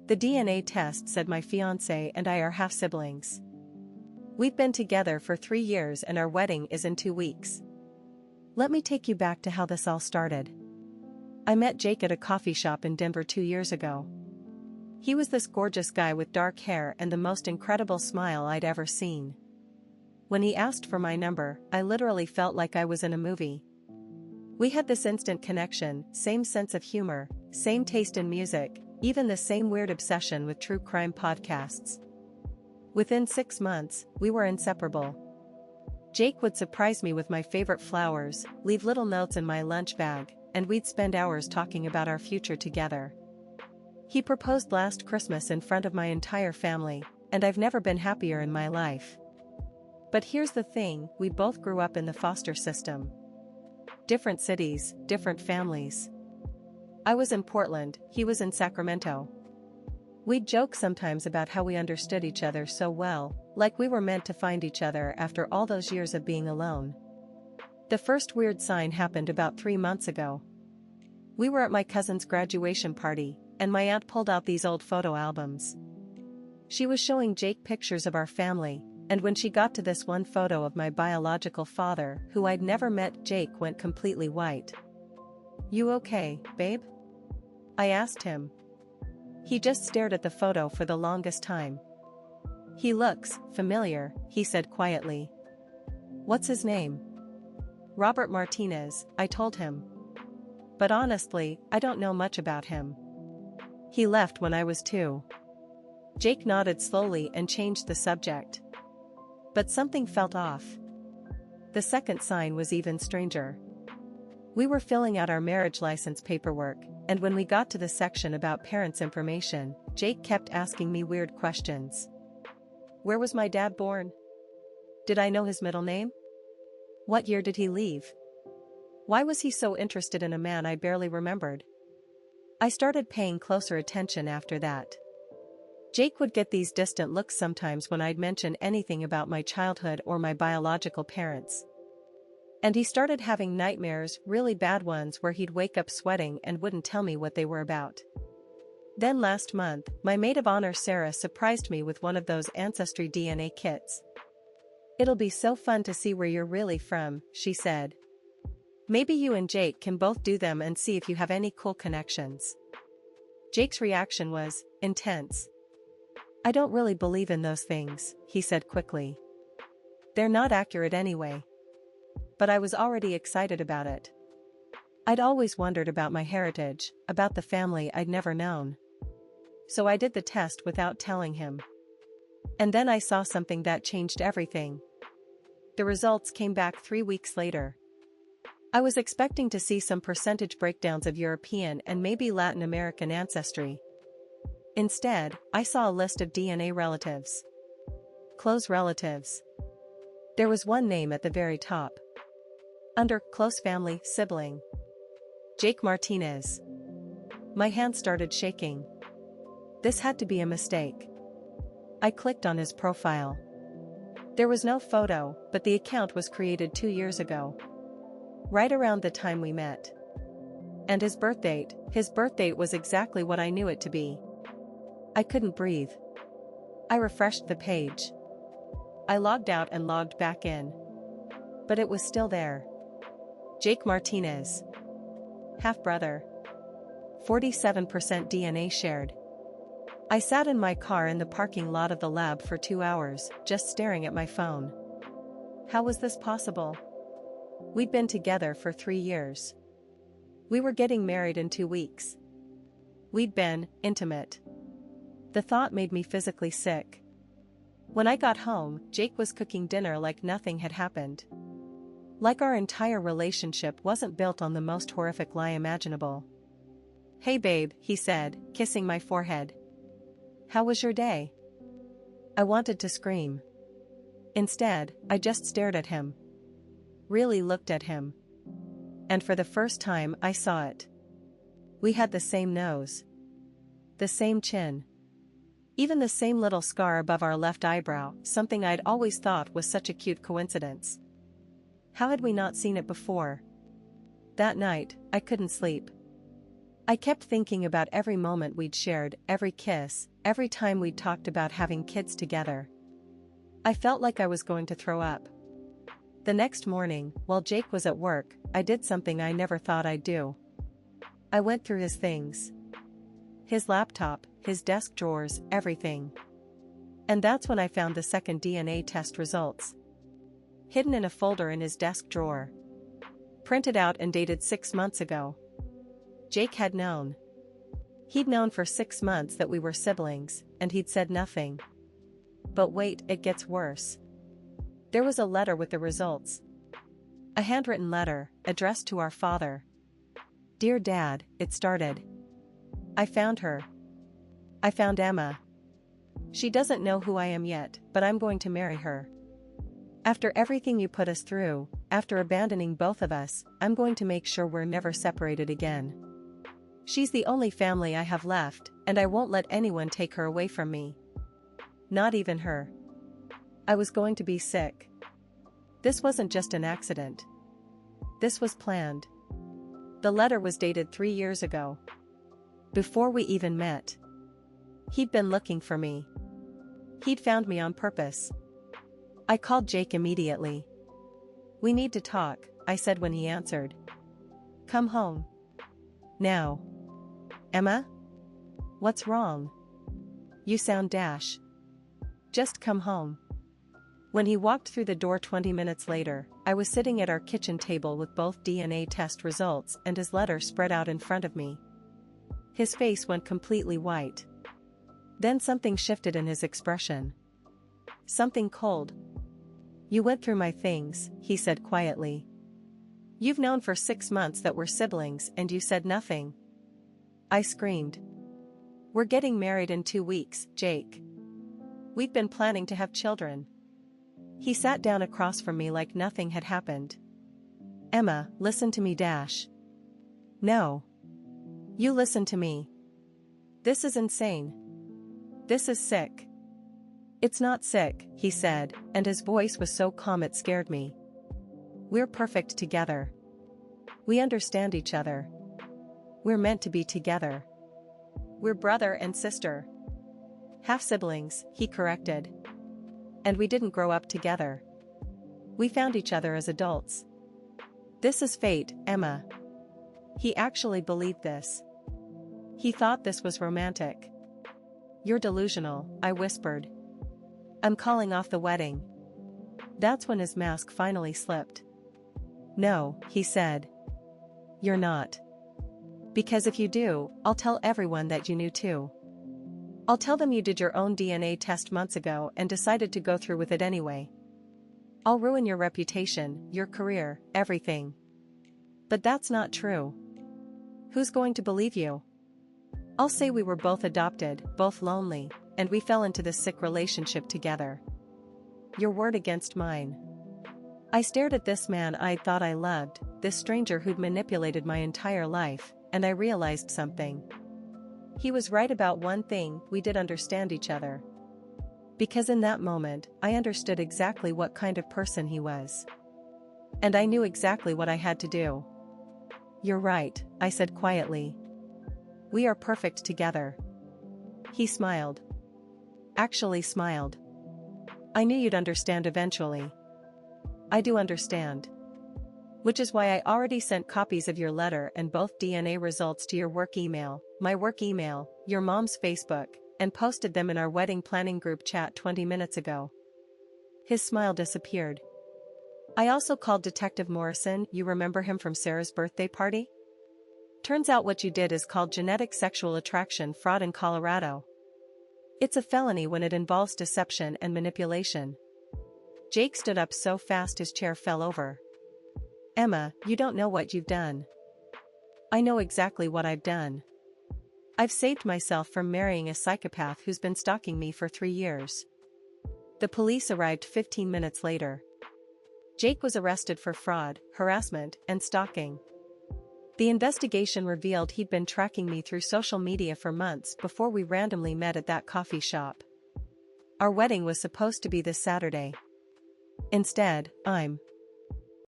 The DNA test said my fiancé and I are half-siblings. We've been together for 3 years and our wedding is in 2 weeks. Let me take you back to how this all started. I met Jake at a coffee shop in Denver 2 years ago. He was this gorgeous guy with dark hair and the most incredible smile I'd ever seen. When he asked for my number, I literally felt like I was in a movie. We had this instant connection, same sense of humor, same taste in music, even the same weird obsession with true crime podcasts. Within 6 months, we were inseparable. Jake would surprise me with my favorite flowers, leave little notes in my lunch bag, and we'd spend hours talking about our future together. He proposed last Christmas in front of my entire family, and I've never been happier in my life. But here's the thing, we both grew up in the foster system. Different cities, different families. I was in Portland, he was in Sacramento. We'd joke sometimes about how we understood each other so well, like we were meant to find each other after all those years of being alone. The first weird sign happened about 3 months ago. We were at my cousin's graduation party, and my aunt pulled out these old photo albums. She was showing Jake pictures of our family, and when she got to this one photo of my biological father, who I'd never met, Jake went completely white. "You okay, babe?" I asked him. He just stared at the photo for the longest time. "He looks familiar," he said quietly. "What's his name?" "Robert Martinez," I told him. "But honestly, I don't know much about him. He left when I was 2. Jake nodded slowly and changed the subject. But something felt off. The second sign was even stranger. We were filling out our marriage license paperwork, and when we got to the section about parents' information, Jake kept asking me weird questions. Where was my dad born? Did I know his middle name? What year did he leave? Why was he so interested in a man I barely remembered? I started paying closer attention after that. Jake would get these distant looks sometimes when I'd mention anything about my childhood or my biological parents. And he started having nightmares, really bad ones, where he'd wake up sweating and wouldn't tell me what they were about. Then last month, my maid of honor Sarah surprised me with one of those ancestry DNA kits. "It'll be so fun to see where you're really from," she said. "Maybe you and Jake can both do them and see if you have any cool connections." Jake's reaction was intense. "I don't really believe in those things," he said quickly. "They're not accurate anyway." But I was already excited about it. I'd always wondered about my heritage, about the family I'd never known. So I did the test without telling him. And then I saw something that changed everything. The results came back 3 weeks later. I was expecting to see some percentage breakdowns of European and maybe Latin American ancestry. Instead, I saw a list of DNA relatives. Close relatives. There was one name at the very top. Under close family, sibling. Jake Martinez. My hand started shaking. This had to be a mistake. I clicked on his profile. There was no photo, but the account was created 2 years ago. Right around the time we met. And his birth date was exactly what I knew it to be. I couldn't breathe. I refreshed the page. I logged out and logged back in. But it was still there. Jake Martinez. Half-brother. 47% DNA shared. I sat in my car in the parking lot of the lab for 2 hours, just staring at my phone. How was this possible? We'd been together for 3 years. We were getting married in 2 weeks. We'd been intimate. The thought made me physically sick. When I got home, Jake was cooking dinner like nothing had happened. Like our entire relationship wasn't built on the most horrific lie imaginable. "Hey babe," he said, kissing my forehead. "How was your day?" I wanted to scream. Instead, I just stared at him. Really looked at him. And for the first time I saw it. We had the same nose. The same chin. Even the same little scar above our left eyebrow, something I'd always thought was such a cute coincidence. How had we not seen it before? That night, I couldn't sleep. I kept thinking about every moment we'd shared, every kiss, every time we'd talked about having kids together. I felt like I was going to throw up. The next morning, while Jake was at work, I did something I never thought I'd do. I went through his things. His laptop, his desk drawers, everything. And that's when I found the second DNA test results. Hidden in a folder in his desk drawer. Printed out and dated 6 months ago. Jake had known. He'd known for 6 months that we were siblings, and he'd said nothing. But wait, it gets worse. There was a letter with the results. A handwritten letter, addressed to our father. "Dear Dad," it started. "I found her. I found Emma. She doesn't know who I am yet, but I'm going to marry her. After everything you put us through, after abandoning both of us, I'm going to make sure we're never separated again. She's the only family I have left, and I won't let anyone take her away from me. Not even her. I was going to be sick. This wasn't just an accident. This was planned." The letter was dated 3 years ago. Before we even met. He'd been looking for me. He'd found me on purpose. I called Jake immediately. "We need to talk," I said when he answered. "Come home. Now." "Emma? What's wrong? You sound dash. Just come home." When he walked through the door 20 minutes later, I was sitting at our kitchen table with both DNA test results and his letter spread out in front of me. His face went completely white. Then something shifted in his expression. Something cold. "You went through my things," he said quietly. "You've known for 6 months that we're siblings and you said nothing." I screamed. "We're getting married in 2 weeks, Jake. We've been planning to have children." He sat down across from me like nothing had happened. "Emma, listen to me dash." "No. You listen to me. This is insane. This is sick." "It's not sick," he said, and his voice was so calm it scared me. "We're perfect together. We understand each other. We're meant to be together. We're brother and sister. Half-siblings," he corrected. "And we didn't grow up together. We found each other as adults. This is fate, Emma." He actually believed this. He thought this was romantic. "You're delusional," I whispered. "I'm calling off the wedding." That's when his mask finally slipped. "No," he said. "You're not. Because if you do, I'll tell everyone that you knew too. I'll tell them you did your own DNA test months ago and decided to go through with it anyway. I'll ruin your reputation, your career, everything. But that's not true. Who's going to believe you? I'll say we were both adopted, both lonely, and we fell into this sick relationship together. Your word against mine." I stared at this man I thought I loved, this stranger who'd manipulated my entire life, and I realized something. He was right about one thing: we did understand each other. Because in that moment, I understood exactly what kind of person he was. And I knew exactly what I had to do. "You're right," I said quietly. "We are perfect together." He smiled. Actually smiled. "I knew you'd understand eventually." "I do understand. Which is why I already sent copies of your letter and both DNA results to your work email, my work email, your mom's Facebook, and posted them in our wedding planning group chat 20 minutes ago." His smile disappeared. "I also called Detective Morrison, you remember him from Sarah's birthday party? Turns out what you did is called genetic sexual attraction fraud in Colorado. It's a felony when it involves deception and manipulation." Jake stood up so fast his chair fell over. "Emma, you don't know what you've done." "I know exactly what I've done. I've saved myself from marrying a psychopath who's been stalking me for 3 years." The police arrived 15 minutes later. Jake was arrested for fraud, harassment, and stalking. The investigation revealed he'd been tracking me through social media for months before we randomly met at that coffee shop. Our wedding was supposed to be this Saturday. Instead, I'm